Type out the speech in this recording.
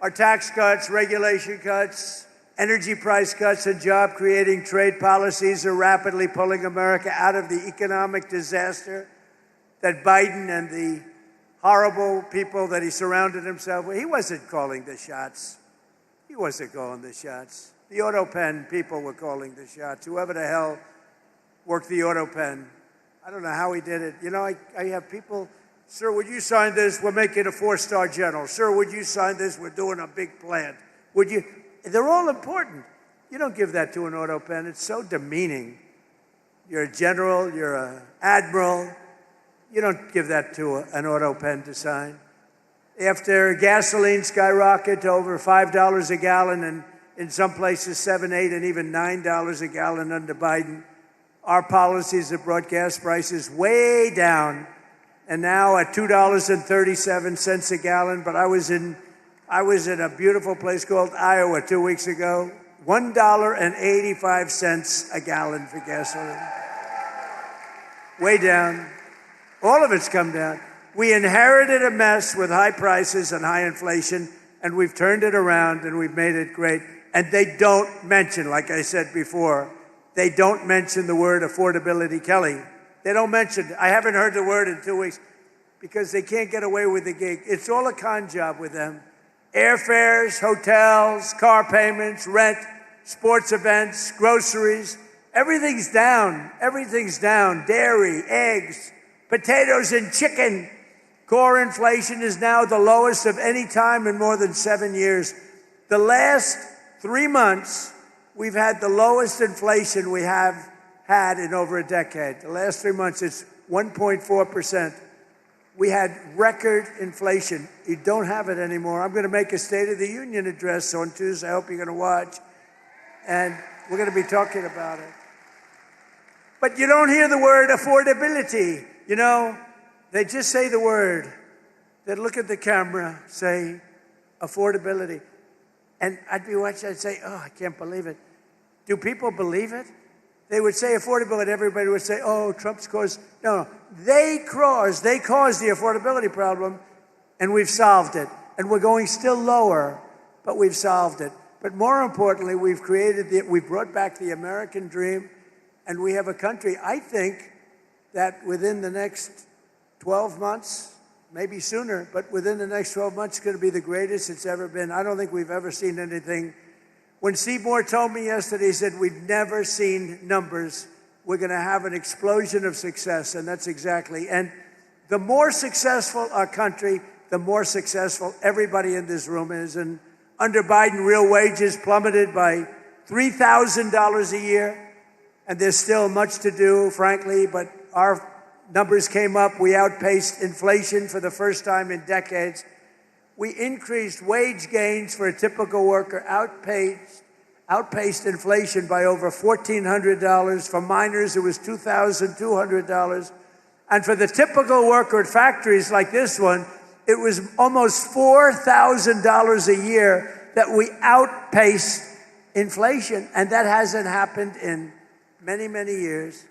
Our tax cuts, regulation cuts, energy price cuts, and job-creating trade policies are rapidly pulling America out of the economic disaster that Biden and the horrible people that he surrounded himself with. He wasn't calling the shots. He wasn't calling the shots. The auto pen people were calling the shots. Whoever the hell worked the auto pen. I don't know how he did it. You know, I have people, sir, would you sign this? We're making a 4-star general. Sir, would you sign this? We're doing a big plant. Would you? They're all important. You don't give that to an auto pen. It's so demeaning. You're a general. You're an admiral. You don't give that to an auto pen to sign. After gasoline skyrocketed to over $5 a gallon and in some places $7, $8, and even $9 a gallon under Biden, our policies have brought gas prices way down, and now at $2.37 a gallon. But I was in a beautiful place called Iowa 2 weeks ago, $1.85 a gallon for gasoline. Way down. All of it's come down. We inherited a mess with high prices and high inflation, and we've turned it around and we've made it great. And they don't mention, like I said before, they don't mention the word affordability, Kelly. They don't mention it. I haven't heard the word in 2 weeks because they can't get away with the gig. It's all a con job with them. Airfares, hotels, car payments, rent, sports events, groceries. Everything's down. Everything's down. Dairy, eggs, potatoes, and chicken. Core inflation is now the lowest of any time in more than 7 years. The last 3 months, we've had the lowest inflation we have had in over a decade. The last 3 months, it's 1.4%. We had record inflation. You don't have it anymore. I'm going to make a State of the Union address on Tuesday. I hope you're going to watch. And we're going to be talking about it. But you don't hear the word affordability. You know, they just say the word. They look at the camera, say affordability. And I'd be watching, I'd say, oh, I can't believe it. Do people believe it? They would say affordability, everybody would say, oh, Trump's caused. No, they caused the affordability problem, and we've solved it. And we're going still lower, but we've solved it. But more importantly, we've brought back the American dream, and we have a country, I think, that within the next 12 months, maybe sooner, but within the next 12 months, it's going to be the greatest it's ever been. I don't think we've ever seen anything. When Seymour told me yesterday, he said, we've never seen numbers. We're going to have an explosion of success, and that's exactly. And the more successful our country, the more successful everybody in this room is. And under Biden, real wages plummeted by $3,000 a year, and there's still much to do, frankly, but our numbers came up. We outpaced inflation for the first time in decades. We increased wage gains for a typical worker, outpaced inflation by over $1,400. For minors, it was $2,200. And for the typical worker at factories like this one, it was almost $4,000 a year that we outpaced inflation. And that hasn't happened in many, many years.